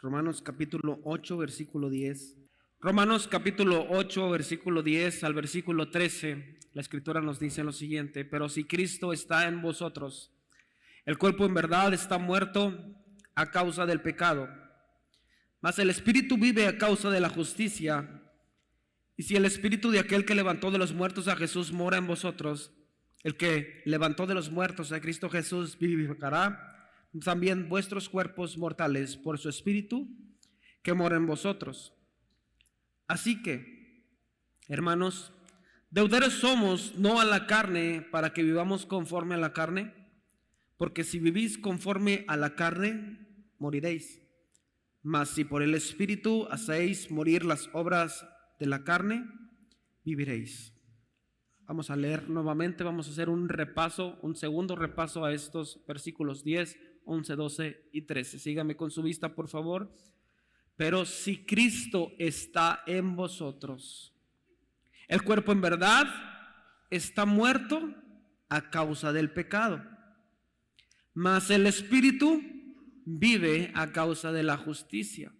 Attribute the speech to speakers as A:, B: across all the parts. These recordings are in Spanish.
A: Romanos capítulo 8, versículo 10. Romanos capítulo 8, versículo 10 al versículo 13, la escritura nos dice lo siguiente: pero si Cristo está en vosotros, el cuerpo en verdad está muerto a causa del pecado, mas el espíritu vive a causa de la justicia. Y si el espíritu de aquel que levantó de los muertos a Jesús mora en vosotros, el que levantó de los muertos a Cristo Jesús vivificará también vuestros cuerpos mortales por su espíritu que mora en vosotros. Así que, hermanos, deudores somos, no a la carne, para que vivamos conforme a la carne, porque si vivís conforme a la carne, moriréis. Mas si por el espíritu hacéis morir las obras de la carne, viviréis. Vamos a leer nuevamente, vamos a hacer un repaso, un segundo repaso a estos versículos 10, 11, 12 y 13. Sígame con su vista, por favor. Pero si Cristo está en vosotros, el cuerpo en verdad está muerto a causa del pecado, mas el espíritu vive a causa de la justicia.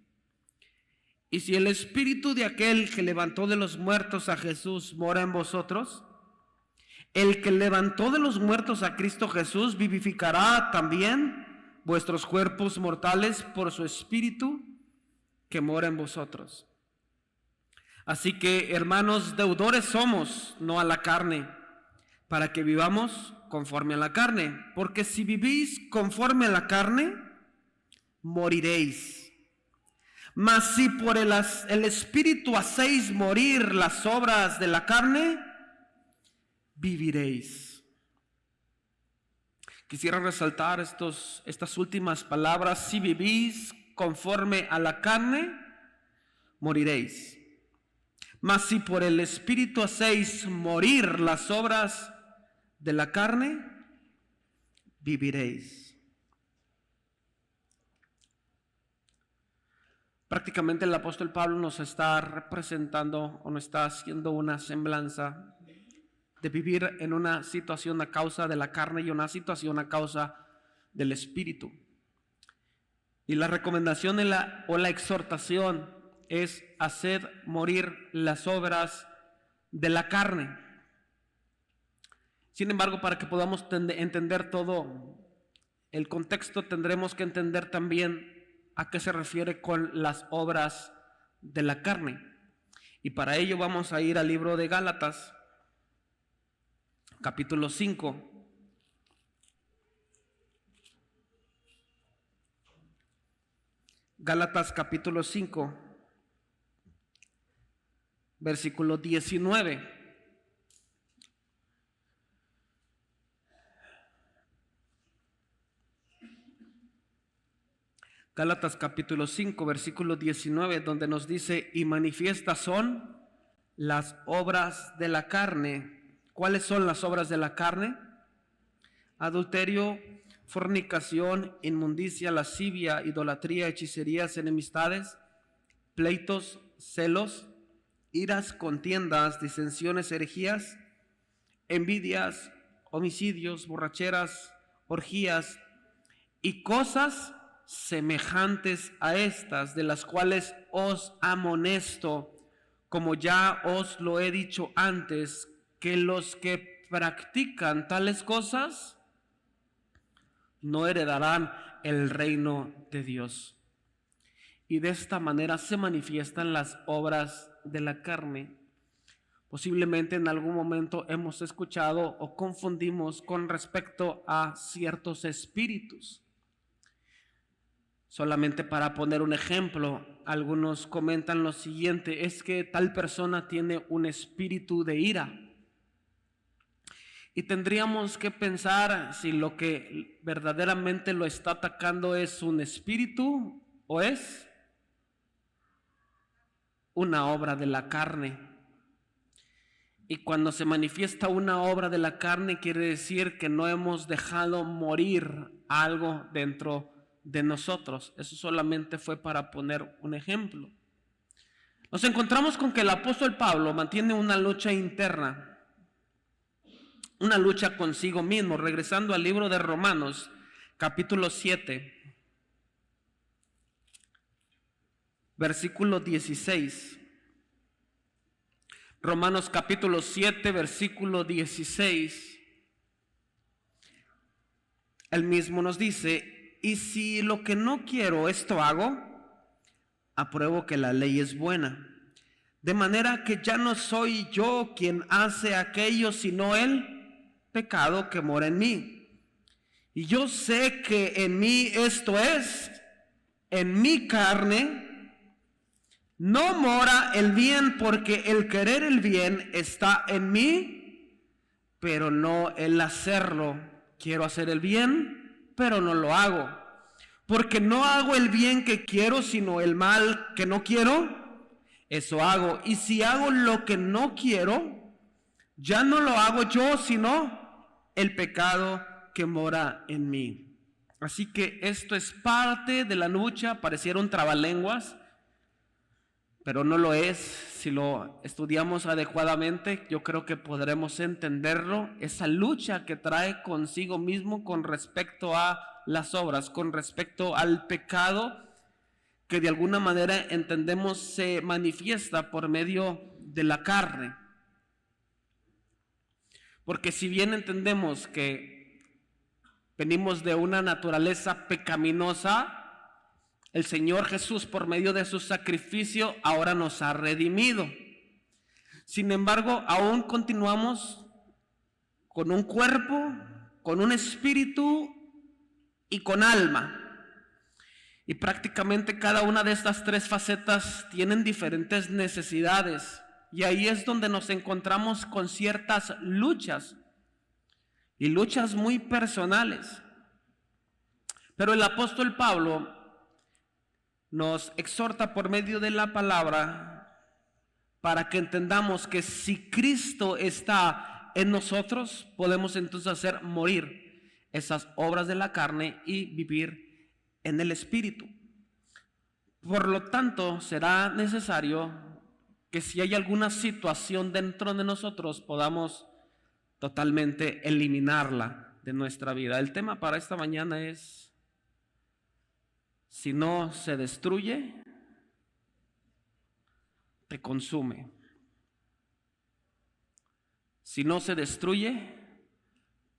A: Y si el espíritu de aquel que levantó de los muertos a Jesús mora en vosotros, el que levantó de los muertos a Cristo Jesús vivificará también vuestros cuerpos mortales por su espíritu que mora en vosotros. Así que, hermanos, deudores somos, no a la carne, para que vivamos conforme a la carne. Porque si vivís conforme a la carne, moriréis. Mas si por el espíritu hacéis morir las obras de la carne, viviréis. Quisiera resaltar estas últimas palabras: si vivís conforme a la carne, moriréis. Mas si por el espíritu hacéis morir las obras de la carne, viviréis. Prácticamente el apóstol Pablo nos está representando o nos está haciendo una semblanza de vivir en una situación a causa de la carne y una situación a causa del espíritu. Y la recomendación o la exhortación es hacer morir las obras de la carne. Sin embargo, para que podamos entender todo el contexto, tendremos que entender también a qué se refiere con las obras de la carne. Y para ello vamos a ir al libro de Gálatas, capítulo 5. Gálatas capítulo 5, versículo 19. Gálatas capítulo 5, versículo 19, donde nos dice: y manifiestas son las obras de la carne. ¿Cuáles son las obras de la carne? Adulterio, fornicación, inmundicia, lascivia, idolatría, hechicerías, enemistades, pleitos, celos, iras, contiendas, disensiones, herejías, envidias, homicidios, borracheras, orgías y cosas semejantes a estas, de las cuales os amonesto, como ya os lo he dicho antes, que los que practican tales cosas no heredarán el reino de Dios. Y de esta manera se manifiestan las obras de la carne. Posiblemente en algún momento hemos escuchado o confundimos con respecto a ciertos espíritus. Solamente para poner un ejemplo, algunos comentan lo siguiente: es que tal persona tiene un espíritu de ira. Y tendríamos que pensar si lo que verdaderamente lo está atacando es un espíritu o es una obra de la carne. Y cuando se manifiesta una obra de la carne, quiere decir que no hemos dejado morir algo dentro de nosotros. Eso solamente fue para poner un ejemplo. Nos encontramos con que el apóstol Pablo mantiene una lucha interna, una lucha consigo mismo. Regresando al libro de Romanos, capítulo 7. versículo 16. Romanos capítulo 7, versículo 16. Él mismo nos dice: y si lo que no quiero, esto hago, apruebo que la ley es buena. De manera que ya no soy yo quien hace aquello, sino el pecado que mora en mí. Y yo sé que en mí, esto es, en mi carne, no mora el bien, porque el querer el bien está en mí, pero no el hacerlo. Quiero hacer el bien, pero no lo hago. Porque no hago el bien que quiero, sino el mal que no quiero, eso hago. Y si hago lo que no quiero, ya no lo hago yo, sino el pecado que mora en mí. Así que esto es parte de la lucha. Pareciera un trabalenguas, pero no lo es. Si lo estudiamos adecuadamente, yo creo que podremos entenderlo. Esa lucha que trae consigo mismo con respecto a las obras, con respecto al pecado, que de alguna manera entendemos se manifiesta por medio de la carne. Porque si bien entendemos que venimos de una naturaleza pecaminosa, el Señor Jesús, por medio de su sacrificio, ahora nos ha redimido. Sin embargo, aún continuamos con un cuerpo, con un espíritu y con alma. Y prácticamente cada una de estas tres facetas tienen diferentes necesidades. Y ahí es donde nos encontramos con ciertas luchas, y luchas muy personales. Pero el apóstol Pablo nos exhorta por medio de la palabra para que entendamos que si Cristo está en nosotros, podemos entonces hacer morir esas obras de la carne y vivir en el Espíritu. Por lo tanto, será necesario que si hay alguna situación dentro de nosotros, podamos totalmente eliminarla de nuestra vida. El tema para esta mañana es: si no se destruye, te consume. Si no se destruye,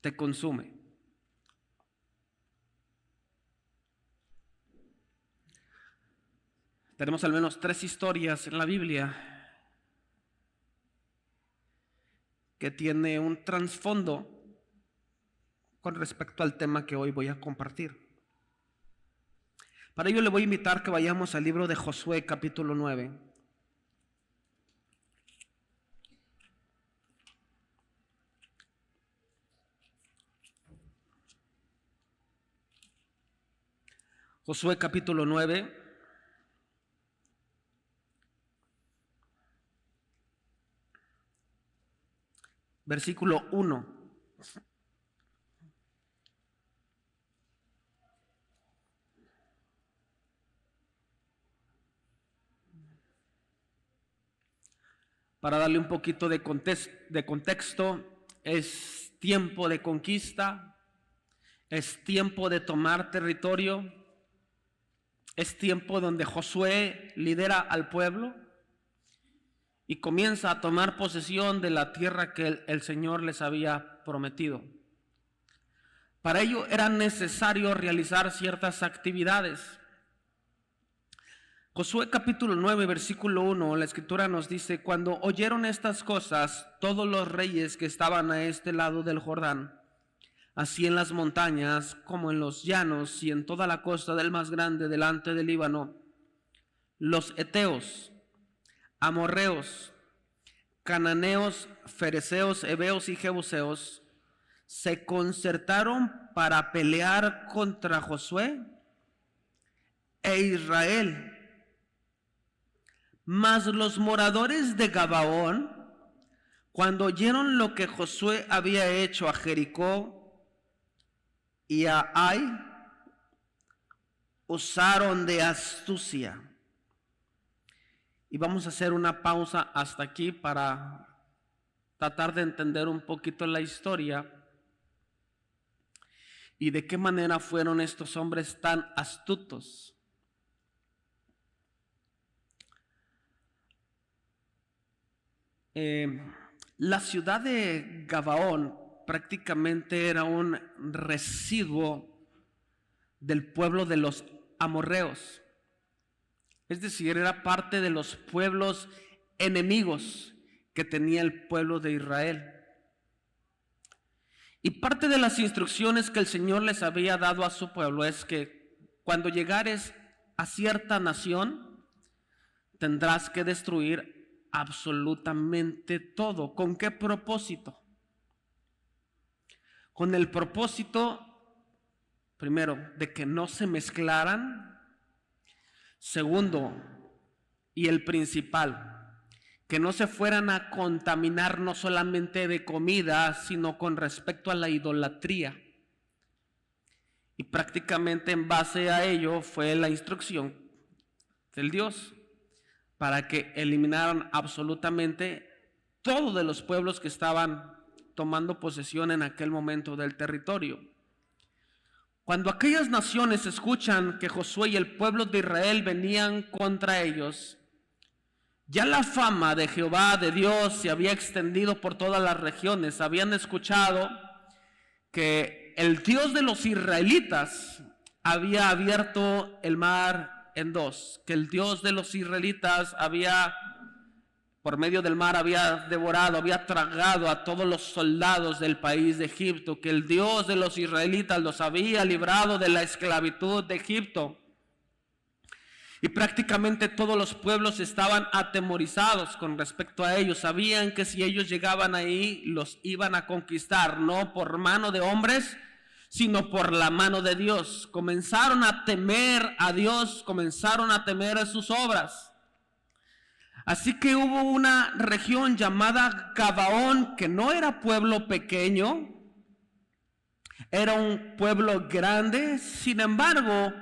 A: te consume. Tenemos al menos 3 historias en la Biblia que tiene un trasfondo con respecto al tema que hoy voy a compartir. Para ello le voy a invitar que vayamos al libro de Josué capítulo 9. Josué capítulo 9. Versículo 1. Para darle un poquito de contexto, es tiempo de conquista, es tiempo de tomar territorio, es tiempo donde Josué lidera al pueblo y comienza a tomar posesión de la tierra que el Señor les había prometido. Para ello era necesario realizar ciertas actividades. Josué capítulo 9, versículo 1, la escritura nos dice: cuando oyeron estas cosas, todos los reyes que estaban a este lado del Jordán, así en las montañas como en los llanos y en toda la costa del más grande delante del Líbano, los heteos, amorreos, cananeos, fereceos, heveos y jebuseos, se concertaron para pelear contra Josué e Israel. Mas los moradores de Gabaón, cuando oyeron lo que Josué había hecho a Jericó y a Ai, usaron de astucia. Y vamos a hacer una pausa hasta aquí para tratar de entender un poquito la historia y de qué manera fueron estos hombres tan astutos. Eh, la ciudad de Gabaón prácticamente era un residuo del pueblo de los amorreos. Es decir, era parte de los pueblos enemigos que tenía el pueblo de Israel. Y parte de las instrucciones que el Señor les había dado a su pueblo es que cuando llegares a cierta nación, tendrás que destruir absolutamente todo. ¿Con qué propósito? Con el propósito, primero, de que no se mezclaran. Segundo, y el principal, que no se fueran a contaminar no solamente de comida, sino con respecto a la idolatría. Y prácticamente en base a ello fue la instrucción del Dios para que eliminaran absolutamente todos de los pueblos que estaban tomando posesión en aquel momento del territorio. Cuando aquellas naciones escuchan que Josué y el pueblo de Israel venían contra ellos, ya la fama de Jehová, de Dios, se había extendido por todas las regiones. Habían escuchado que el Dios de los israelitas había abierto el mar en dos, que el Dios de los israelitas había, por medio del mar, había devorado, había tragado a todos los soldados del país de Egipto, que el Dios de los israelitas los había librado de la esclavitud de Egipto. Y prácticamente todos los pueblos estaban atemorizados con respecto a ellos. Sabían que si ellos llegaban ahí, los iban a conquistar, no por mano de hombres, sino por la mano de Dios. Comenzaron a temer a Dios, comenzaron a temer a sus obras. Así que hubo una región llamada Gabaón, que no era pueblo pequeño, era un pueblo grande. Sin embargo,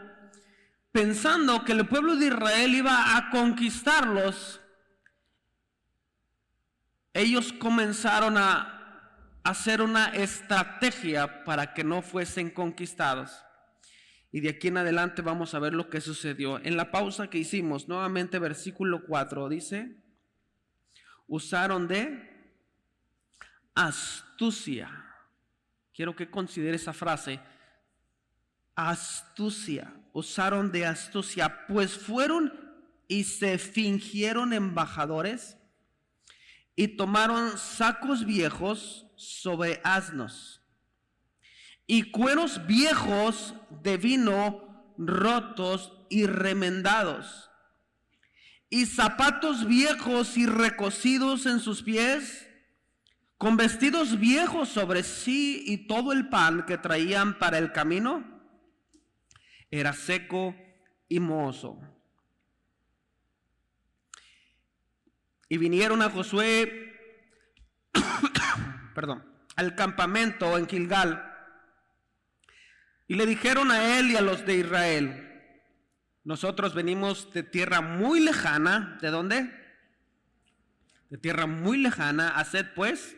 A: pensando que el pueblo de Israel iba a conquistarlos, ellos comenzaron a hacer una estrategia para que no fuesen conquistados. Y de aquí en adelante vamos a ver lo que sucedió. En la pausa que hicimos, nuevamente versículo 4 dice: usaron de astucia. Quiero que considere esa frase. Astucia, usaron de astucia, pues fueron y se fingieron embajadores y tomaron sacos viejos sobre asnos y cueros viejos de vino rotos y remendados y zapatos viejos y recocidos en sus pies, con vestidos viejos sobre sí, y todo el pan que traían para el camino era seco y mohoso. Y vinieron a Josué al campamento en Gilgal, y le dijeron a él y a los de Israel: nosotros venimos de tierra muy lejana. ¿De dónde? De tierra muy lejana. Haced pues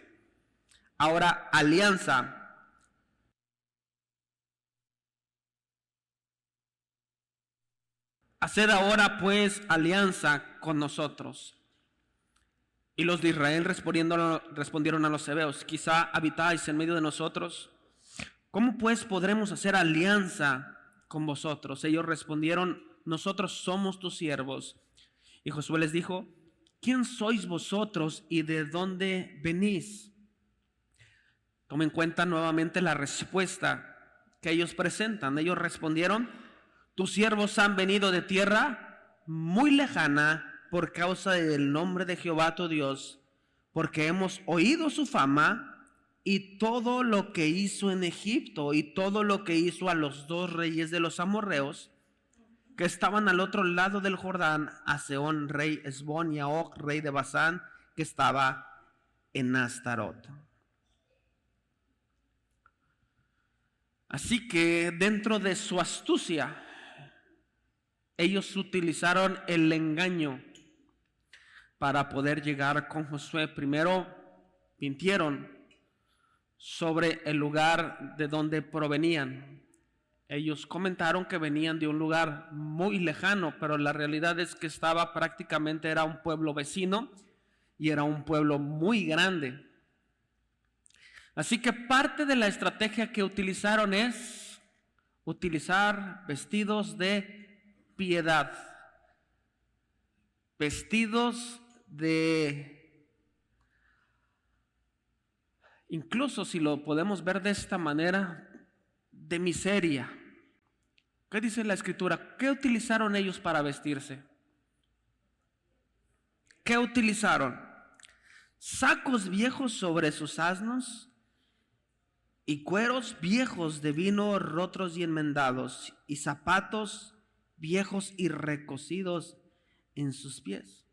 A: ahora alianza. Haced ahora pues alianza con nosotros. Y los de Israel respondieron a los hebeos: quizá habitáis en medio de nosotros. ¿Cómo pues podremos hacer alianza con vosotros? Ellos respondieron: nosotros somos tus siervos. Y Josué les dijo: ¿quién sois vosotros y de dónde venís? Tomen en cuenta nuevamente la respuesta que ellos presentan. Ellos respondieron: tus siervos han venido de tierra muy lejana por causa del nombre de Jehová tu Dios, porque hemos oído su fama y todo lo que hizo en Egipto y todo lo que hizo a los dos reyes de los amorreos que estaban al otro lado del Jordán, a Sehón rey Hesbón y a Og rey de Basán, que estaba en Astarot. Así que dentro de su astucia, ellos utilizaron el engaño para poder llegar con Josué. Primero mintieron sobre el lugar de donde provenían. Ellos comentaron que venían de un lugar muy lejano, pero la realidad es que prácticamente era un pueblo vecino, y era un pueblo muy grande. Así que parte de la estrategia que utilizaron es utilizar vestidos de piedad, vestidos de, incluso si lo podemos ver de esta manera, de miseria. ¿Qué dice la Escritura? ¿Qué utilizaron ellos para vestirse? ¿Qué utilizaron? Sacos viejos sobre sus asnos y cueros viejos de vino rotos y enmendados, y zapatos viejos y recocidos en sus pies.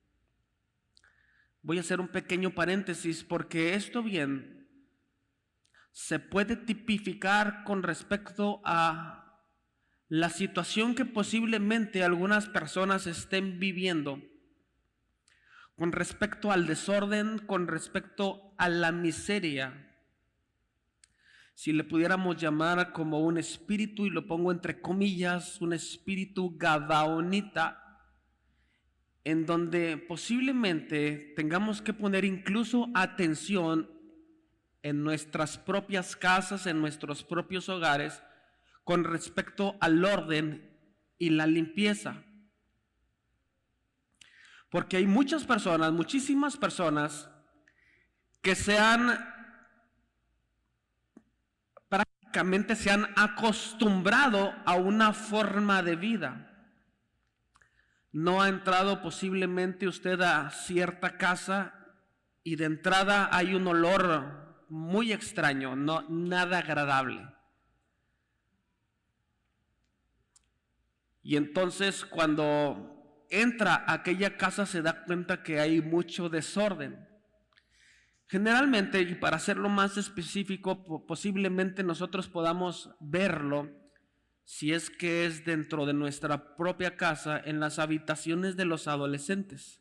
A: Voy a hacer un pequeño paréntesis porque esto bien se puede tipificar con respecto a la situación que posiblemente algunas personas estén viviendo, con respecto al desorden, con respecto a la miseria. Si le pudiéramos llamar como un espíritu, y lo pongo entre comillas, un espíritu gabaonita, en donde posiblemente tengamos que poner incluso atención en nuestras propias casas, en nuestros propios hogares, con respecto al orden y la limpieza. Porque hay muchas personas, muchísimas personas, que prácticamente se han acostumbrado a una forma de vida. No ha entrado posiblemente usted a cierta casa y de entrada hay un olor muy extraño, no, nada agradable. Y entonces cuando entra a aquella casa se da cuenta que hay mucho desorden. Generalmente, y para hacerlo más específico, posiblemente nosotros podamos verlo, si es que es dentro de nuestra propia casa, en las habitaciones de los adolescentes,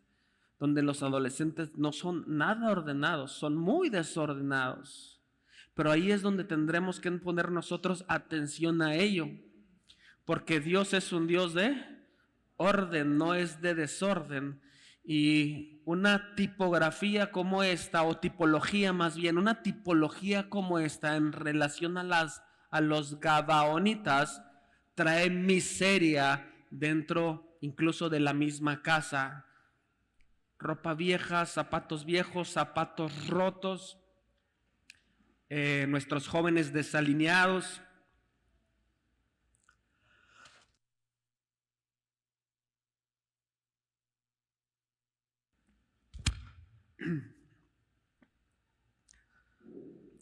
A: donde los adolescentes no son nada ordenados, son muy desordenados. Pero ahí es donde tendremos que poner nosotros atención a ello, porque Dios es un Dios de orden, no es de desorden. Y una tipografía como esta, o tipología más bien, una tipología como esta en relación a los gabaonitas, trae miseria dentro incluso de la misma casa. Ropa vieja, zapatos viejos, zapatos rotos, nuestros jóvenes desalineados.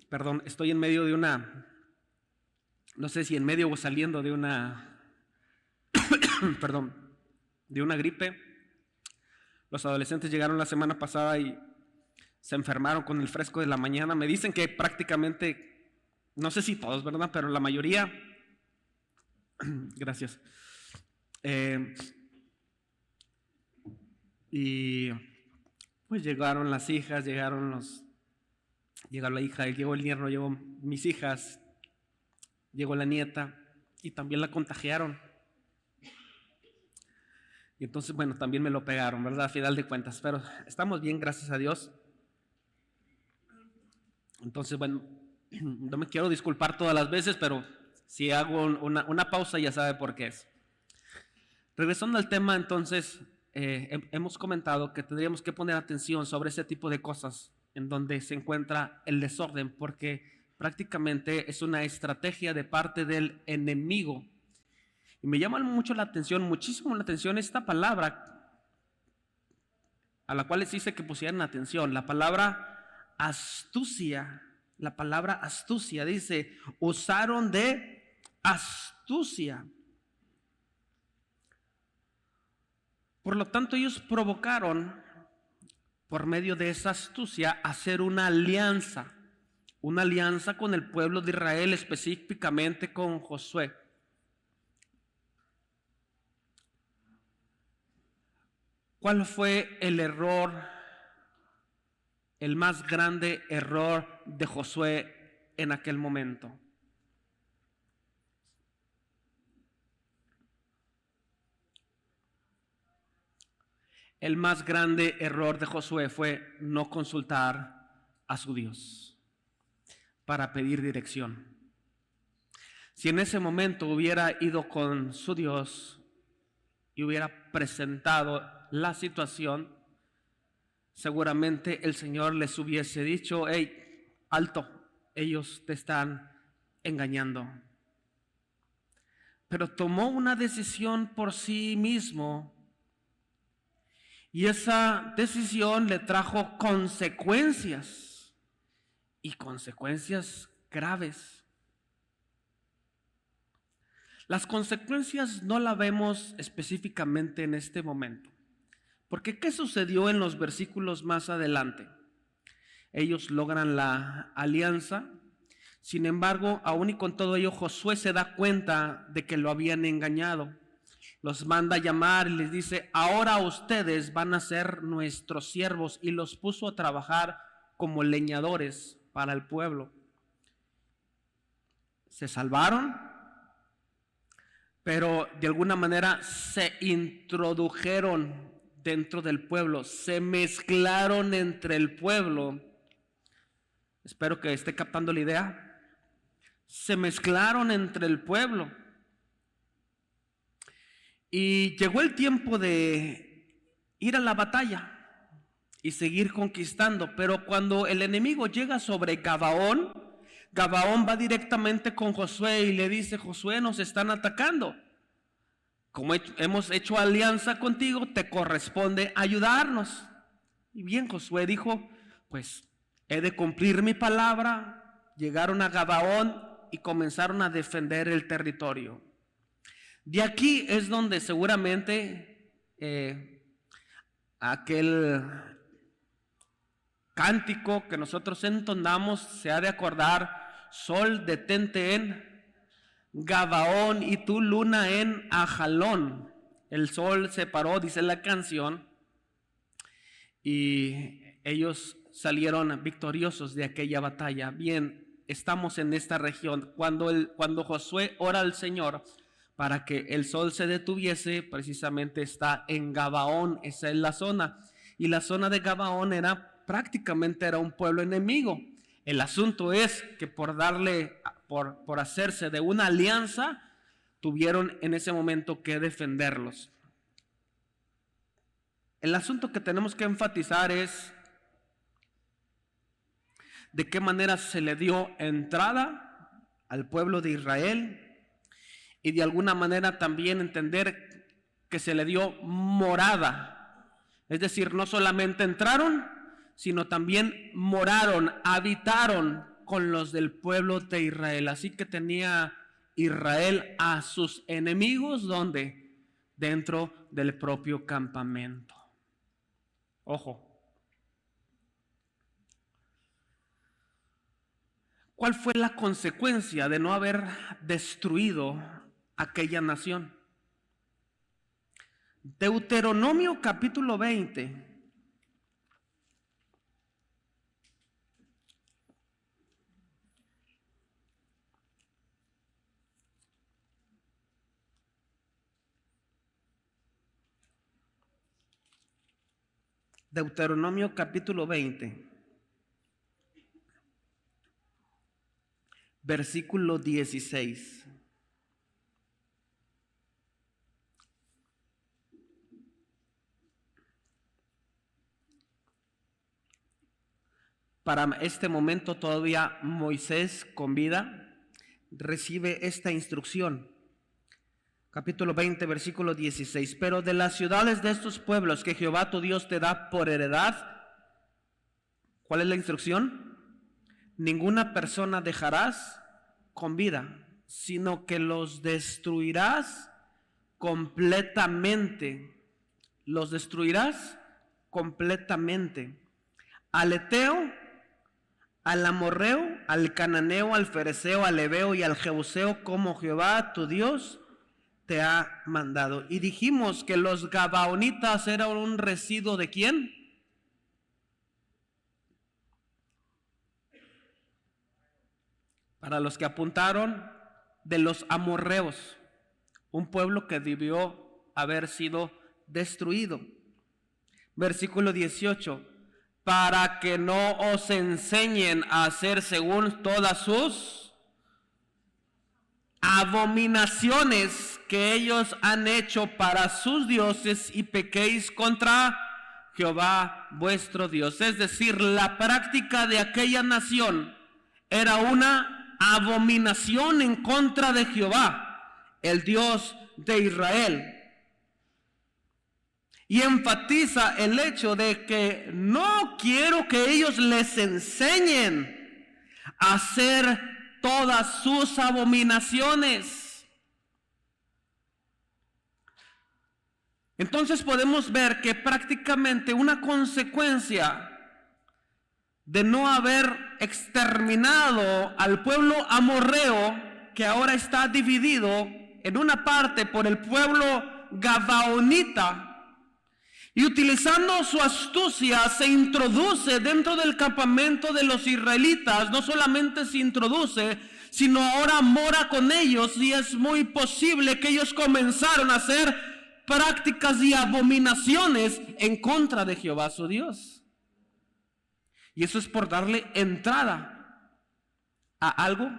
A: Perdón, estoy en medio de no sé si en medio o saliendo de perdón, de una gripe. Los adolescentes llegaron la semana pasada y se enfermaron con el fresco de la mañana. Me dicen que prácticamente, no sé si todos, ¿verdad? Pero la mayoría, gracias. Y pues llegaron las hijas, llegó la hija, llegó el yerno, llegó mis hijas, llegó la nieta y también la contagiaron. Y entonces, bueno, también me lo pegaron, ¿verdad? A final de cuentas, pero estamos bien, gracias a Dios. Entonces, bueno, no me quiero disculpar todas las veces, pero si hago una pausa ya sabe por qué es. Regresando al tema, entonces, hemos comentado que tendríamos que poner atención sobre ese tipo de cosas en donde se encuentra el desorden, porque prácticamente es una estrategia de parte del enemigo. Y me llama mucho la atención, muchísimo la atención esta palabra a la cual les dice que pusieran atención, la palabra astucia. La palabra astucia dice, usaron de astucia. Por lo tanto, ellos provocaron, por medio de esa astucia, hacer una alianza con el pueblo de Israel, específicamente con Josué. ¿Cuál fue el error, el más grande error de Josué en aquel momento? El más grande error de Josué fue no consultar a su Dios para pedir dirección. Si en ese momento hubiera ido con su Dios y hubiera presentado la situación, seguramente el Señor les hubiese dicho: hey, alto, ellos te están engañando. Pero tomó una decisión por sí mismo, y esa decisión le trajo consecuencias, y consecuencias graves. Las consecuencias no las vemos específicamente en este momento, porque ¿qué sucedió en los versículos más adelante? Ellos logran la alianza. Sin embargo, aún y con todo ello, Josué se da cuenta de que lo habían engañado. Los manda a llamar y les dice: ahora ustedes van a ser nuestros siervos, y los puso a trabajar como leñadores para el pueblo. Se salvaron, pero de alguna manera se introdujeron dentro del pueblo, se mezclaron entre el pueblo. Espero que esté captando la idea. Se mezclaron entre el pueblo. Y llegó el tiempo de ir a la batalla y seguir conquistando. Pero cuando el enemigo llega sobre Gabaón, Gabaón va directamente con Josué y le dice: Josué, nos están atacando. Como hemos hecho alianza contigo, te corresponde ayudarnos. Y bien, Josué dijo: pues he de cumplir mi palabra. Llegaron a Gabaón y comenzaron a defender el territorio. De aquí es donde seguramente aquel cántico que nosotros entonamos se ha de acordar: sol, detente en Gabaón, y tu luna en Ajalón. El sol se paró, dice la canción, y ellos salieron victoriosos de aquella batalla. Bien, estamos en esta región. Cuando Josué ora al Señor para que el sol se detuviese, precisamente está en Gabaón. Esa es la zona, y la zona de Gabaón prácticamente era un pueblo enemigo. El asunto es que por hacerse de una alianza, tuvieron en ese momento que defenderlos. El asunto que tenemos que enfatizar es de qué manera se le dio entrada al pueblo de Israel, y de alguna manera también entender que se le dio morada. Es decir, no solamente entraron, sino también moraron, habitaron con los del pueblo de Israel. Así que tenía Israel a sus enemigos, ¿dónde? Dentro del propio campamento. Ojo. ¿Cuál fue la consecuencia de no haber destruido aquella nación? Deuteronomio capítulo 20. Deuteronomio capítulo 20, versículo 16. Para este momento todavía Moisés, con vida, recibe esta instrucción. Capítulo 20, versículo 16. Pero de las ciudades de estos pueblos que Jehová tu Dios te da por heredad, ¿cuál es la instrucción? Ninguna persona dejarás con vida, sino que los destruirás completamente. Los destruirás completamente. Al Eteo, al Amorreo, al Cananeo, al Fereceo, al Heveo y al Jebuseo, como Jehová tu Dios te ha mandado. Y dijimos que los Gabaonitas eran un residuo ¿de quién? Para los que apuntaron, de los amorreos, un pueblo que debió haber sido destruido. Versículo 18. Para que no os enseñen a hacer según todas sus abominaciones que ellos han hecho para sus dioses y pequéis contra Jehová vuestro Dios. Es decir, la práctica de aquella nación era una abominación en contra de Jehová, el Dios de Israel. Y enfatiza el hecho de que no quiero que ellos les enseñen a hacer todas sus abominaciones. Entonces podemos ver que prácticamente una consecuencia de no haber exterminado al pueblo amorreo, que ahora está dividido en una parte por el pueblo gabaonita, y utilizando su astucia se introduce dentro del campamento de los israelitas. No solamente se introduce, sino ahora mora con ellos, y es muy posible que ellos comenzaron a hacer prácticas y abominaciones en contra de Jehová su Dios. Y eso es por darle entrada a algo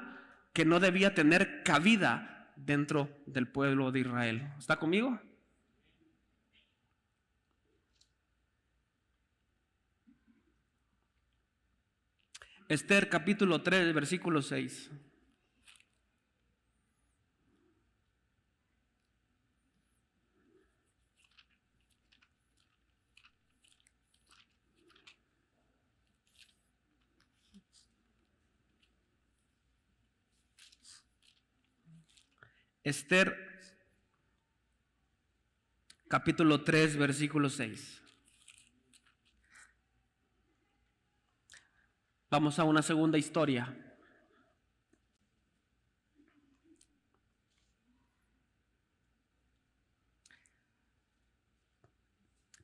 A: que no debía tener cabida dentro del pueblo de Israel. ¿Está conmigo? Esther capítulo 3, versículo 6. Esther capítulo 3, versículo 6. Vamos a una segunda historia.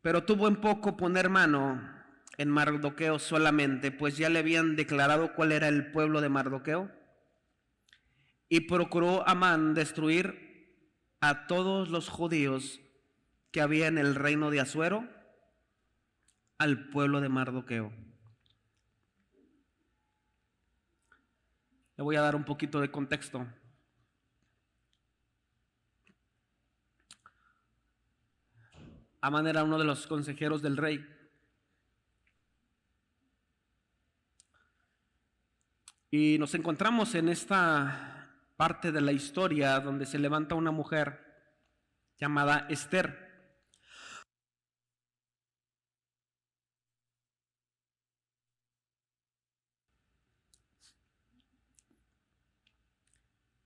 A: Pero tuvo en poco poner mano en Mardoqueo solamente, pues ya le habían declarado cuál era el pueblo de Mardoqueo. Y procuró Amán destruir a todos los judíos que había en el reino de Asuero, al pueblo de Mardoqueo. Le voy a dar un poquito de contexto. Amán era uno de los consejeros del rey. Y nos encontramos en esta parte de la historia donde se levanta una mujer llamada Esther.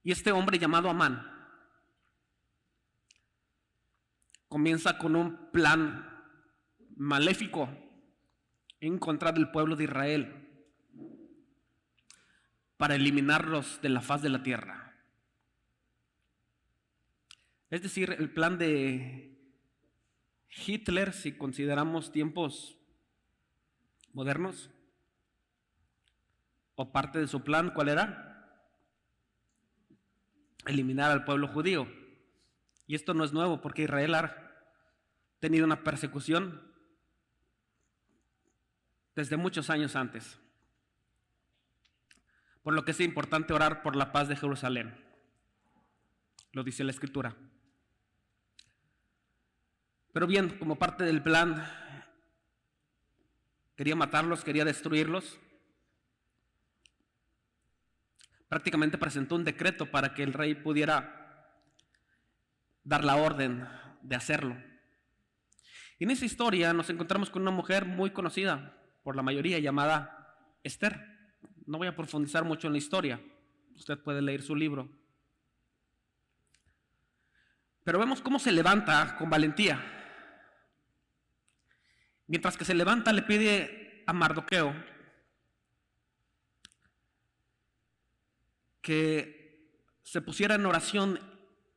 A: Y este hombre llamado Amán comienza con un plan maléfico en contra del pueblo de Israel para eliminarlos de la faz de la tierra. Es decir, el plan de Hitler, si consideramos tiempos modernos, o parte de su plan, ¿cuál era? Eliminar al pueblo judío. Y esto no es nuevo, porque Israel ha tenido una persecución desde muchos años antes. Por lo que es importante orar por la paz de Jerusalén. Lo dice la Escritura. Pero bien, como parte del plan, quería matarlos, quería destruirlos. Prácticamente presentó un decreto para que el rey pudiera dar la orden de hacerlo. Y en esa historia nos encontramos con una mujer muy conocida por la mayoría, llamada Esther. No voy a profundizar mucho en la historia, usted puede leer su libro. Pero vemos cómo se levanta con valentía. Mientras que se levanta, le pide a Mardoqueo que se pusiera en oración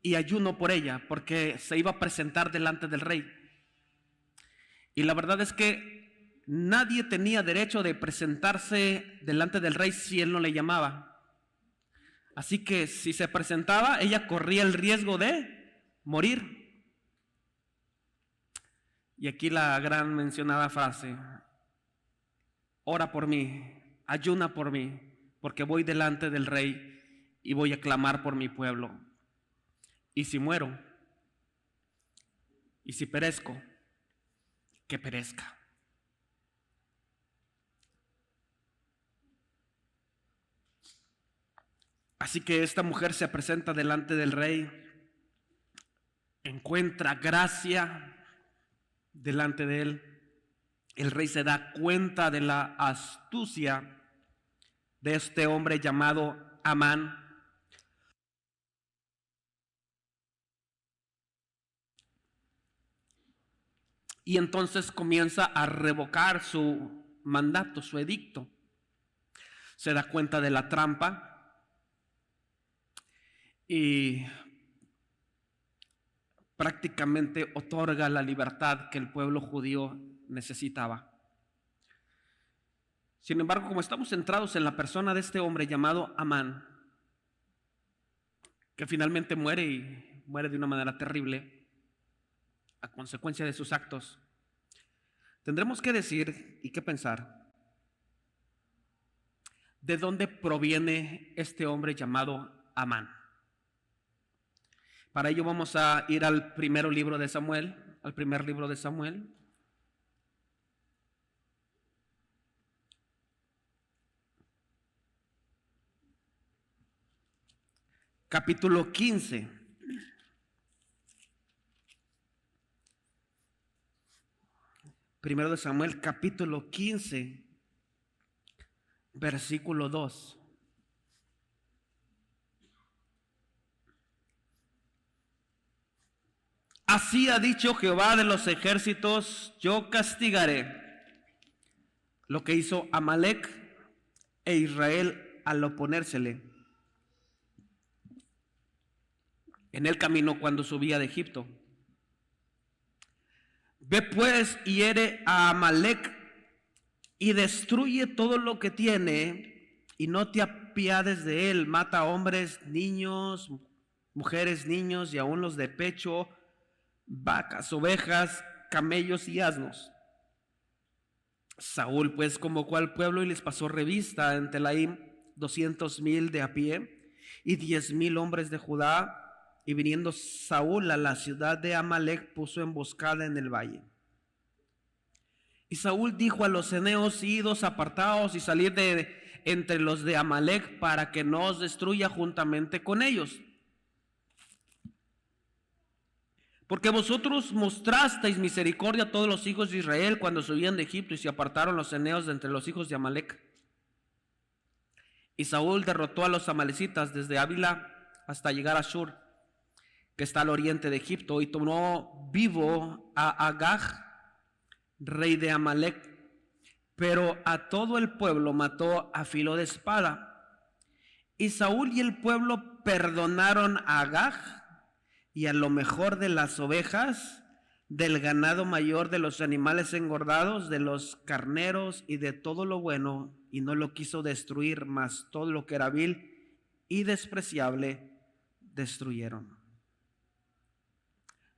A: y ayuno por ella, porque se iba a presentar delante del rey. Y la verdad es que nadie tenía derecho de presentarse delante del rey si él no le llamaba. Así que si se presentaba, ella corría el riesgo de morir. Y aquí la gran mencionada frase: ora por mí, ayuna por mí, porque voy delante del rey y voy a clamar por mi pueblo. Y si muero, y si perezco, que perezca. Así que esta mujer se presenta delante del rey, encuentra gracia delante de él. El rey se da cuenta de la astucia de este hombre llamado Amán. Y entonces comienza a revocar su mandato, su edicto. Se da cuenta de la trampa y prácticamente otorga la libertad que el pueblo judío necesitaba. Sin embargo, como estamos centrados en la persona de este hombre llamado Amán, que finalmente muere y muere de una manera terrible a consecuencia de sus actos, tendremos que decir y que pensar de dónde proviene este hombre llamado Amán. Para ello vamos a ir al primer libro de Samuel, capítulo 15. Primero de Samuel, capítulo 15, versículo 2. Así ha dicho Jehová de los ejércitos: yo castigaré lo que hizo Amalec e Israel al oponérsele en el camino cuando subía de Egipto. Ve pues y hiere a Amalec y destruye todo lo que tiene, y no te apiades de él. Mata a hombres, niños, mujeres, niños y aún los de pecho, vacas, ovejas, camellos y asnos. Saúl pues convocó al pueblo y les pasó revista en Telaim 200,000 de a pie y 10,000 hombres de Judá. Y viniendo Saúl a la ciudad de Amalec, puso emboscada en el valle. Y Saúl dijo a los eneos: idos, apartaos y salid de entre los de Amalec, para que no os destruya juntamente con ellos. Porque vosotros mostrasteis misericordia a todos los hijos de Israel cuando subían de Egipto, y se apartaron los eneos de entre los hijos de Amalec. Y Saúl derrotó a los amalecitas desde Ávila hasta llegar a Shur, que está al oriente de Egipto, y tomó vivo a Agag, rey de Amalec, pero a todo el pueblo mató a filo de espada. Y Saúl y el pueblo perdonaron a Agag y a lo mejor de las ovejas, del ganado mayor, de los animales engordados, de los carneros y de todo lo bueno, y no lo quiso destruir, mas todo lo que era vil y despreciable destruyeron.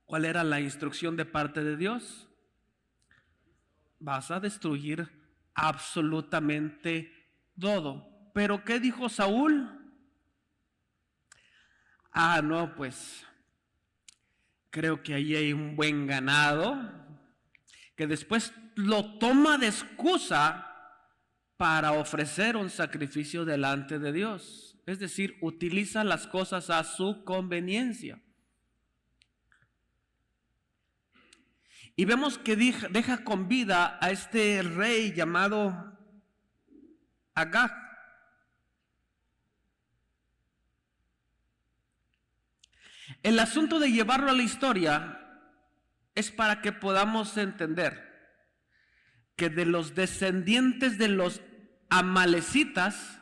A: ¿Cuál era la instrucción de parte de Dios? Vas a destruir absolutamente todo. ¿Pero qué dijo Saúl? No, pues creo que ahí hay un buen ganado, que después lo toma de excusa para ofrecer un sacrificio delante de Dios. Es decir, utiliza las cosas a su conveniencia. Y vemos que deja con vida a este rey llamado Agag. El asunto de llevarlo a la historia es para que podamos entender que de los descendientes de los amalecitas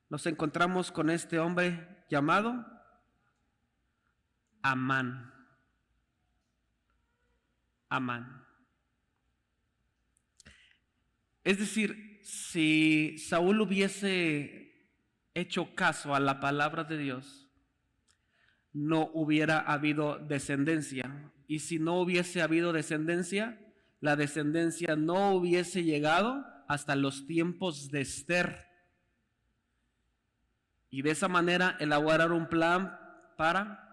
A: nos encontramos con este hombre llamado Amán. Es decir, si Saúl hubiese hecho caso a la palabra de Dios, no hubiera habido descendencia Y si no hubiese habido descendencia, la descendencia no hubiese llegado hasta los tiempos de Esther. Y de esa manera elaborar un plan para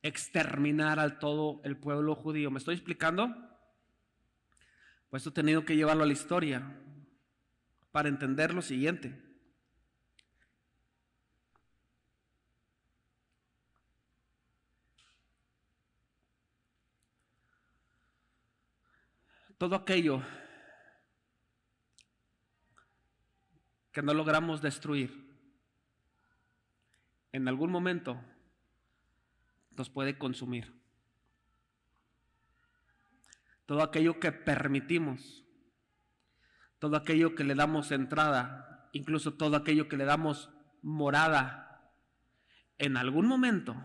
A: exterminar a todo el pueblo judío. ¿Me estoy explicando? Pues he tenido que llevarlo a la historia para entender lo siguiente. Todo aquello que no logramos destruir, en algún momento nos puede consumir. Todo aquello que permitimos, todo aquello que le damos entrada, incluso todo aquello que le damos morada, en algún momento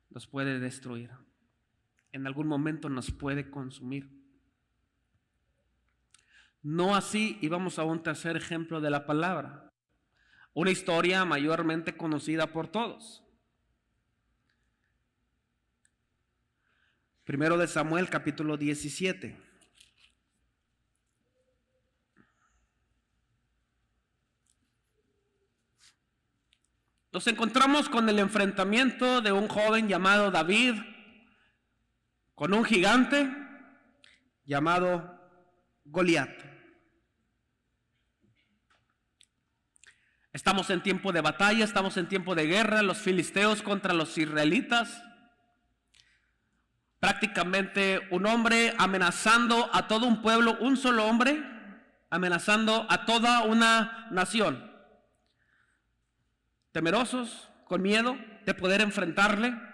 A: nos puede destruir. En algún momento nos puede consumir. No así, y vamos a un tercer ejemplo de la palabra. Una historia mayormente conocida por todos. Primero de Samuel, capítulo 17. Nos encontramos con el enfrentamiento de un joven llamado David con un gigante llamado Goliat. Estamos en tiempo de batalla, estamos en tiempo de guerra, los filisteos contra los israelitas. Prácticamente un hombre amenazando a todo un pueblo, un solo hombre amenazando a toda una nación. Temerosos, con miedo de poder enfrentarle.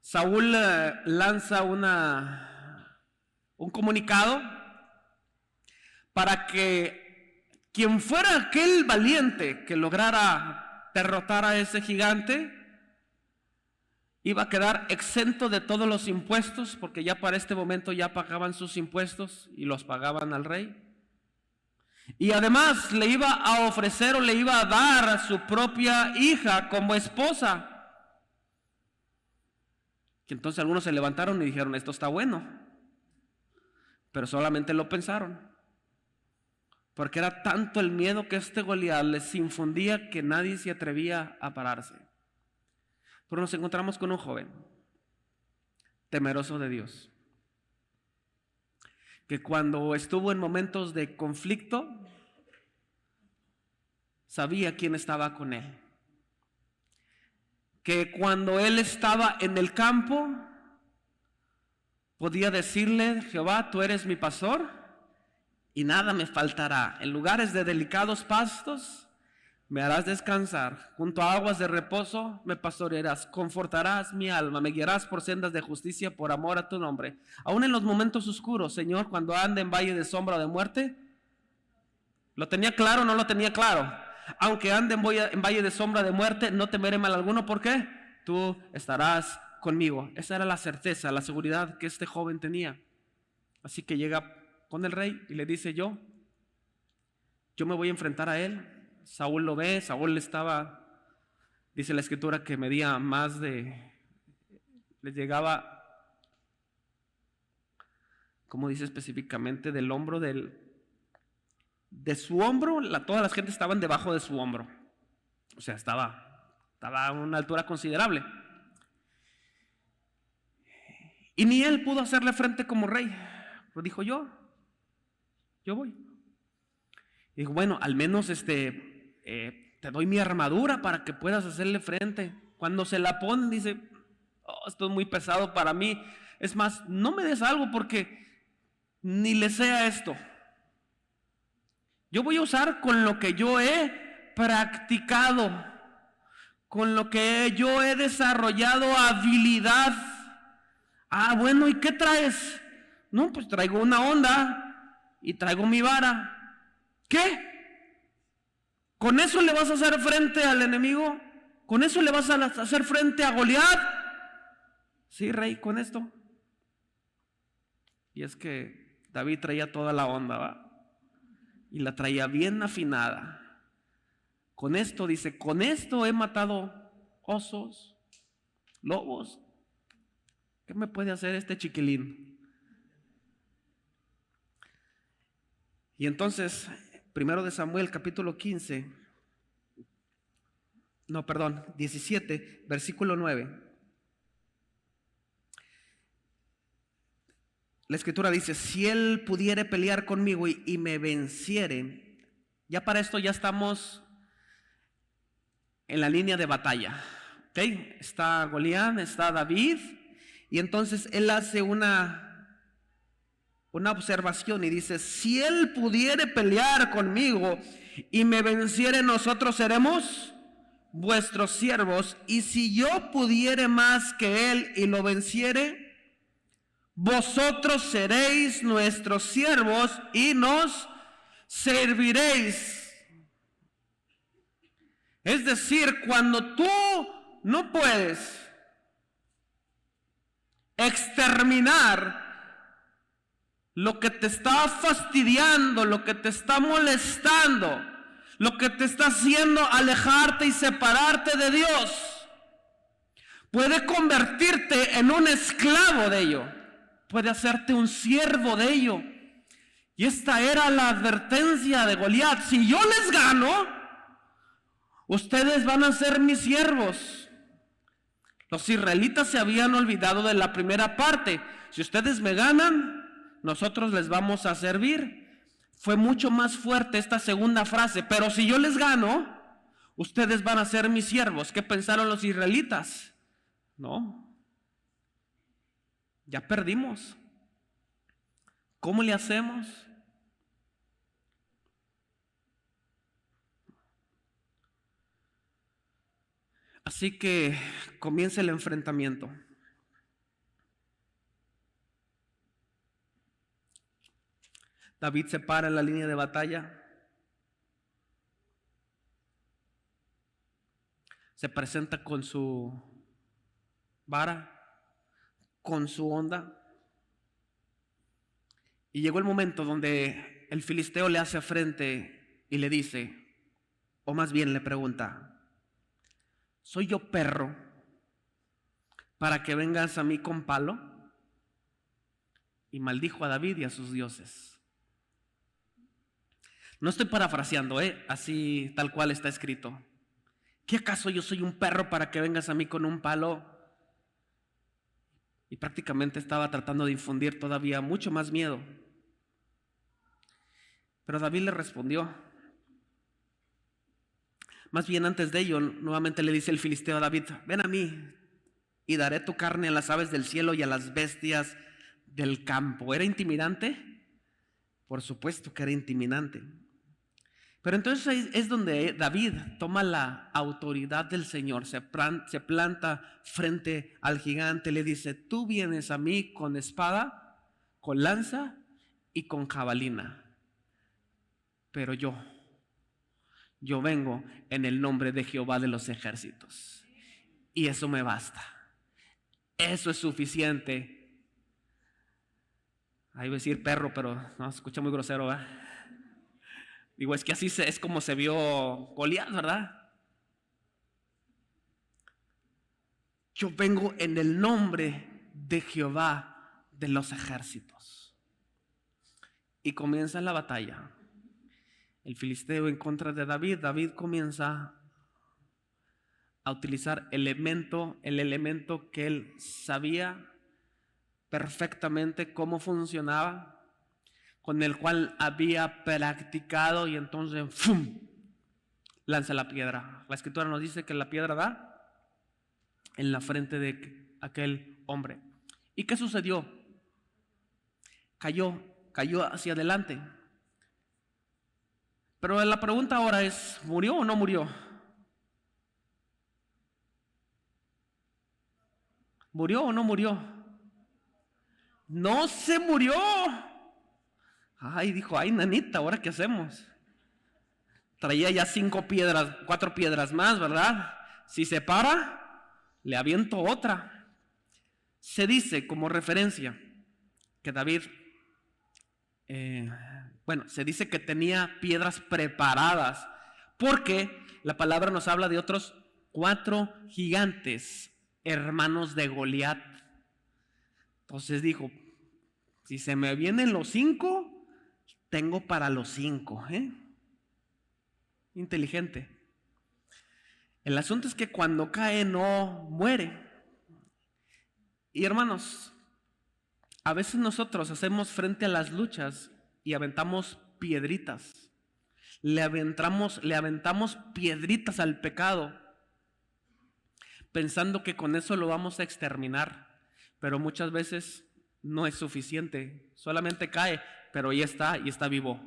A: Saúl lanza un comunicado para que quien fuera aquel valiente que lograra derrotar a ese gigante iba a quedar exento de todos los impuestos, porque ya para este momento ya pagaban sus impuestos y los pagaban al rey. Y además le iba a ofrecer o le iba a dar a su propia hija como esposa. Que entonces algunos se levantaron y dijeron, esto está bueno. Pero solamente lo pensaron. Porque era tanto el miedo que este Goliat les infundía que nadie se atrevía a pararse. Pero nos encontramos con un joven temeroso de Dios, que cuando estuvo en momentos de conflicto, sabía quién estaba con él. Que cuando él estaba en el campo, podía decirle, Jehová, tú eres mi pastor y nada me faltará. En lugares de delicados pastos me harás descansar, junto a aguas de reposo me pastorearás, confortarás mi alma, me guiarás por sendas de justicia por amor a tu nombre. Aún en los momentos oscuros, Señor, cuando ande en valle de sombra o de muerte, ¿lo tenía claro o no lo tenía claro? Aunque ande en valle de sombra de muerte, no temeré mal alguno. ¿Por qué? Tú estarás conmigo. Esa era la certeza, la seguridad que este joven tenía. Así que llega con el rey y le dice, yo me voy a enfrentar a él. Saúl lo ve, Saúl estaba, dice la escritura, que medía más de, le llegaba, ¿cómo dice específicamente? Del hombro de su hombro, todas las gentes estaban debajo de su hombro. O sea, estaba a una altura considerable. Y ni él pudo hacerle frente como rey. Pero dijo, yo voy. Y dijo, bueno, al menos te doy mi armadura para que puedas hacerle frente. Cuando se la ponen, dice, oh, esto es muy pesado para mí. Es más, no me des algo porque ni le sea esto. Yo voy a usar con lo que yo he practicado, con lo que yo he desarrollado habilidad. Ah, bueno, ¿y qué traes? No, pues traigo una honda y traigo mi vara. ¿Qué? ¿Con eso le vas a hacer frente al enemigo? ¿Con eso le vas a hacer frente a Goliat? Sí, rey, con esto. Y es que David traía toda la onda, ¿va? Y la traía bien afinada. Con esto, dice, con esto he matado osos, lobos. ¿Qué me puede hacer este chiquilín? Y entonces, 1 de Samuel capítulo 17, versículo 9. La escritura dice, si él pudiere pelear conmigo y me venciere. Ya para esto ya estamos en la línea de batalla. ¿Okay? Está Goliat, está David, y entonces él hace una observación y dice, si él pudiere pelear conmigo y me venciere, nosotros seremos vuestros siervos, y si yo pudiere más que él y lo venciere, vosotros seréis nuestros siervos y nos serviréis. Es decir, cuando tú no puedes exterminar lo que te está fastidiando, lo que te está molestando, lo que te está haciendo alejarte y separarte de Dios, puede convertirte en un esclavo de ello, puede hacerte un siervo de ello. Y esta era la advertencia de Goliat: si yo les gano, ustedes van a ser mis siervos. Los israelitas se habían olvidado de la primera parte: si ustedes me ganan, nosotros les vamos a servir. Fue mucho más fuerte esta segunda frase: pero si yo les gano, ustedes van a ser mis siervos. ¿Qué pensaron los israelitas? No, ya perdimos. ¿Cómo le hacemos? Así que comienza el enfrentamiento. David se para en la línea de batalla. Se presenta con su vara, con su honda. Y llegó el momento donde el filisteo le hace frente y le dice, o más bien le pregunta: ¿soy yo perro para que vengas a mí con palo? Y maldijo a David y a sus dioses. No estoy parafraseando, así tal cual está escrito. ¿Qué acaso yo soy un perro para que vengas a mí con un palo? Y prácticamente estaba tratando de infundir todavía mucho más miedo. Pero David le respondió. Más bien antes de ello, nuevamente le dice el filisteo a David: ven a mí y daré tu carne a las aves del cielo y a las bestias del campo. ¿Era intimidante? Por supuesto que era intimidante. Pero entonces es donde David toma la autoridad del Señor, se planta frente al gigante, le dice: tú vienes a mí con espada, con lanza y con jabalina, pero yo vengo en el nombre de Jehová de los ejércitos, y eso me basta, eso es suficiente. Ahí voy a decir perro, pero no, se escucha muy grosero, ¿verdad? Digo, es que así es como se vio Goliat, ¿verdad? Yo vengo en el nombre de Jehová de los ejércitos. Y comienza la batalla. El filisteo en contra de David. David comienza a utilizar el elemento que él sabía perfectamente cómo funcionaba, con el cual había practicado, y entonces ¡fum!, lanza la piedra. La escritura nos dice que la piedra da en la frente de aquel hombre. ¿Y qué sucedió? Cayó hacia adelante. Pero la pregunta ahora es: ¿murió o no murió? ¿Murió o no murió? No se murió. Ay, dijo: ay, nanita, ¿ahora qué hacemos? Traía ya 4 piedras más, ¿verdad? Si se para, le aviento otra. Se dice como referencia que David, se dice que tenía piedras preparadas, porque la palabra nos habla de otros 4 gigantes, hermanos de Goliat. Entonces dijo, si se me vienen los 5, tengo para los 5. Inteligente. El asunto es que cuando cae no muere. Y hermanos, a veces nosotros hacemos frente a las luchas y aventamos piedritas. Le aventamos piedritas al pecado, pensando que con eso lo vamos a exterminar. Pero muchas veces no es suficiente. Solamente cae, pero ya está y está vivo.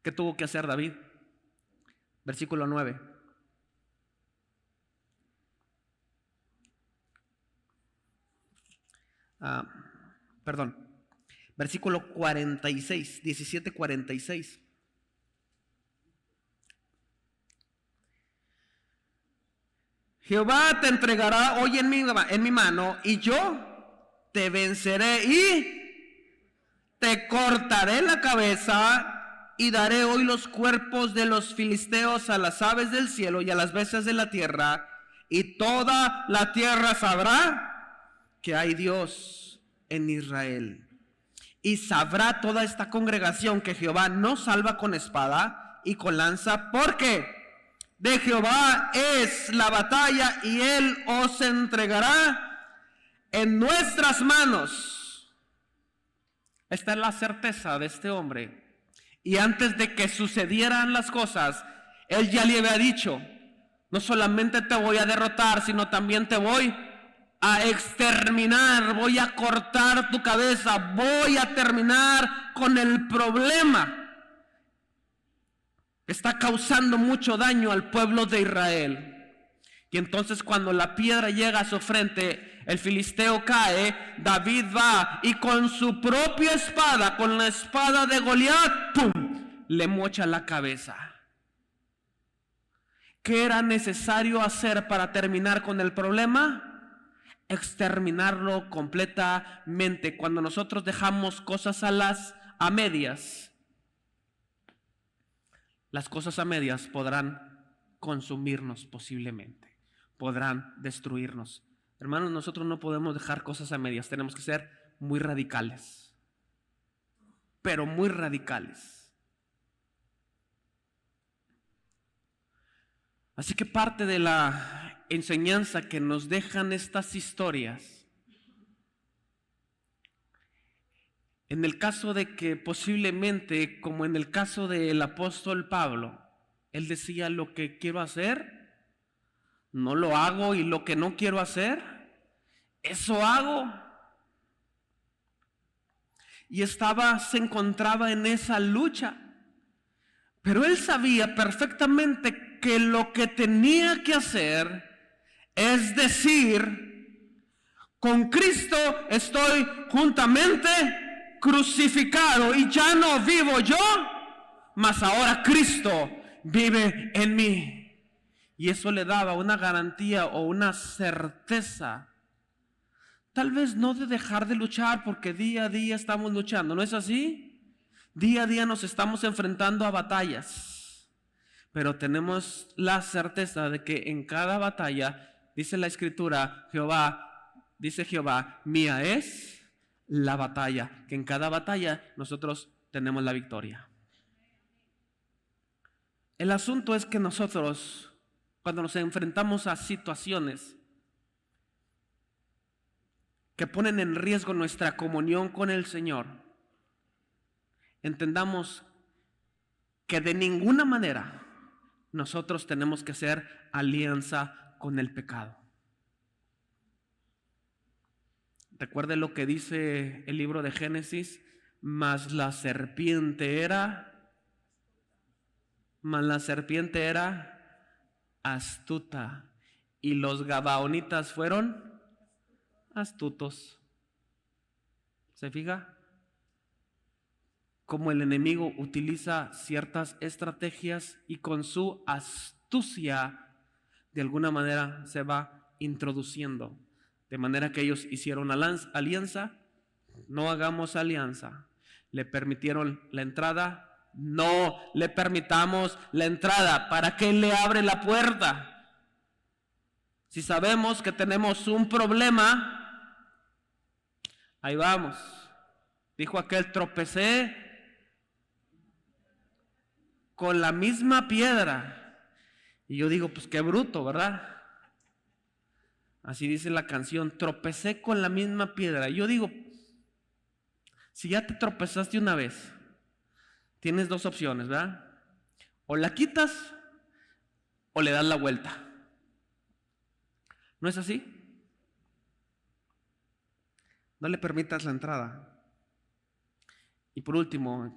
A: ¿Qué tuvo que hacer David? Versículo 9. Versículo 46, 17:46. Jehová te entregará hoy en mi mano, y yo te venceré y te cortaré la cabeza, y daré hoy los cuerpos de los filisteos a las aves del cielo y a las bestias de la tierra, y toda la tierra sabrá que hay Dios en Israel. Y sabrá toda esta congregación que Jehová no salva con espada y con lanza, porque de Jehová es la batalla, y Él os entregará en nuestras manos. Esta es la certeza de este hombre. Y antes de que sucedieran las cosas, Él ya le había dicho, no solamente te voy a derrotar, sino también te voy a exterminar, voy a cortar tu cabeza, voy a terminar con el problema. Está causando mucho daño al pueblo de Israel. Y entonces cuando la piedra llega a su frente, el filisteo cae, David va y con su propia espada, con la espada de Goliat, ¡pum!, le mocha la cabeza. ¿Qué era necesario hacer para terminar con el problema? Exterminarlo completamente. Cuando nosotros dejamos cosas a medias, las cosas a medias podrán consumirnos posiblemente, podrán destruirnos. Hermanos, nosotros no podemos dejar cosas a medias, tenemos que ser muy radicales, pero muy radicales. Así que parte de la enseñanza que nos dejan estas historias, en el caso de que posiblemente, como en el caso del apóstol Pablo, él decía, lo que quiero hacer, no lo hago, y lo que no quiero hacer, eso hago. Y se encontraba en esa lucha. Pero él sabía perfectamente que lo que tenía que hacer es decir, con Cristo estoy juntamente crucificado, y ya no vivo yo, mas ahora Cristo vive en mí. Y eso le daba una garantía o una certeza, tal vez no de dejar de luchar, porque día a día estamos luchando, ¿no es así? Día a día nos estamos enfrentando a batallas, pero tenemos la certeza de que en cada batalla, dice la Escritura, dice Jehová, mía es la batalla, que en cada batalla nosotros tenemos la victoria. El asunto es que nosotros, cuando nos enfrentamos a situaciones que ponen en riesgo nuestra comunión con el Señor, entendamos que de ninguna manera nosotros tenemos que hacer alianza con el pecado. Recuerde lo que dice el libro de Génesis, mas la serpiente era astuta, y los gabaonitas fueron astutos. ¿Se fija? Como el enemigo utiliza ciertas estrategias y con su astucia de alguna manera se va introduciendo. De manera que ellos hicieron alianza, no hagamos alianza. Le permitieron la entrada, No le permitamos la entrada. ¿Para qué le abre la puerta? Si sabemos que tenemos un problema, ahí vamos. Dijo aquel, tropecé con la misma piedra. Y yo digo, pues qué bruto, ¿verdad? Así dice la canción, tropecé con la misma piedra. Yo digo, si ya te tropezaste una vez, tienes dos opciones, ¿verdad? O la quitas o le das la vuelta. ¿No es así? No le permitas la entrada. Y por último,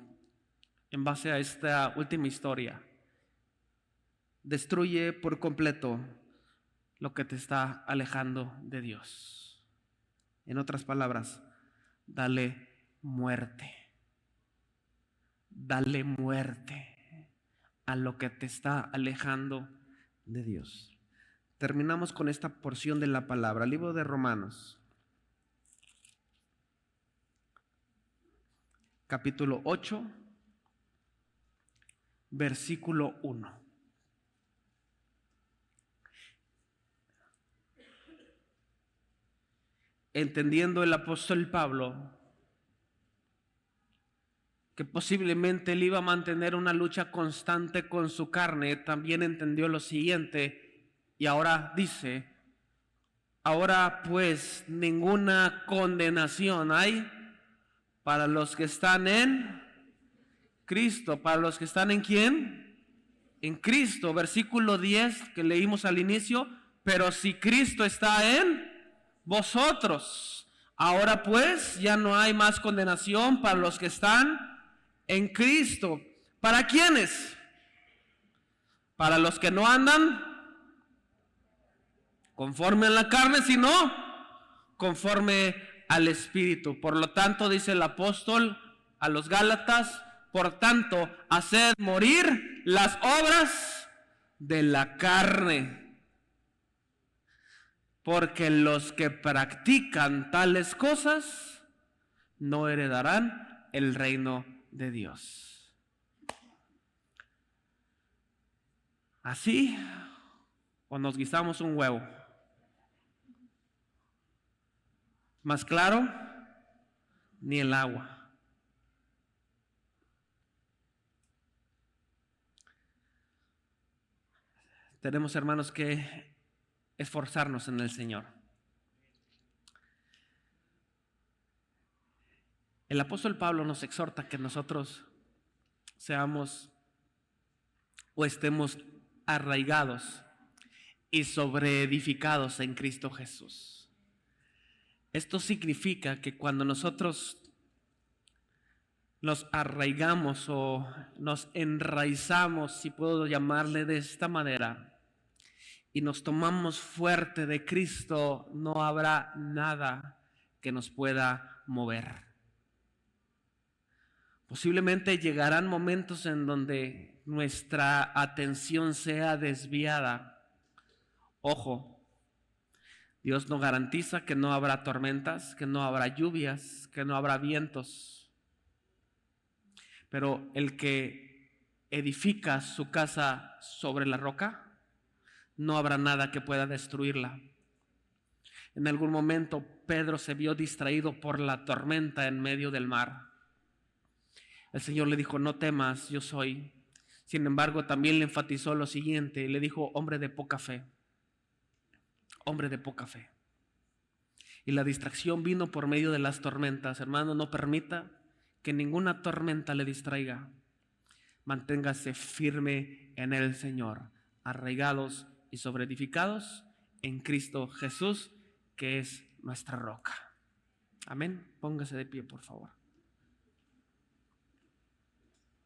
A: en base a esta última historia, destruye por completo lo que te está alejando de Dios. En otras palabras, dale muerte. Dale muerte a lo que te está alejando de Dios. Terminamos con esta porción de la palabra, libro de Romanos, capítulo 8, versículo 1. Entendiendo el apóstol Pablo que posiblemente él iba a mantener una lucha constante con su carne, también entendió lo siguiente y ahora dice, ahora pues ninguna condenación hay para los que están en Cristo. ¿Para los que están en quién? En Cristo. Versículo 10 que leímos al inicio, pero si Cristo está en vosotros, ahora pues ya no hay más condenación para los que están en Cristo. ¿Para quiénes? Para los que no andan conforme a la carne, sino conforme al Espíritu. Por lo tanto, dice el apóstol a los Gálatas, por tanto, haced morir las obras de la carne, porque los que practican tales cosas no heredarán el reino de Dios. Así, o nos guisamos un huevo. Más claro, ni el agua. Tenemos, hermanos, que esforzarnos en el Señor. El apóstol Pablo nos exhorta que nosotros seamos o estemos arraigados y sobreedificados en Cristo Jesús. Esto significa que cuando nosotros nos arraigamos o nos enraizamos, si puedo llamarle de esta manera, y nos tomamos fuerte de Cristo, no habrá nada que nos pueda mover. Posiblemente llegarán momentos en donde nuestra atención sea desviada. Ojo, Dios no garantiza que no habrá tormentas, que no habrá lluvias, que no habrá vientos. Pero el que edifica su casa sobre la roca, no habrá nada que pueda destruirla. En algún momento Pedro se vio distraído por la tormenta en medio del mar. El Señor le dijo, no temas, yo soy. Sin embargo, también le enfatizó lo siguiente, le dijo, hombre de poca fe. Hombre de poca fe. Y la distracción vino por medio de las tormentas. Hermano, no permita que ninguna tormenta le distraiga. Manténgase firme en el Señor, arraigados y sobreedificados en Cristo Jesús, que es nuestra roca. Amén. Póngase de pie, por favor.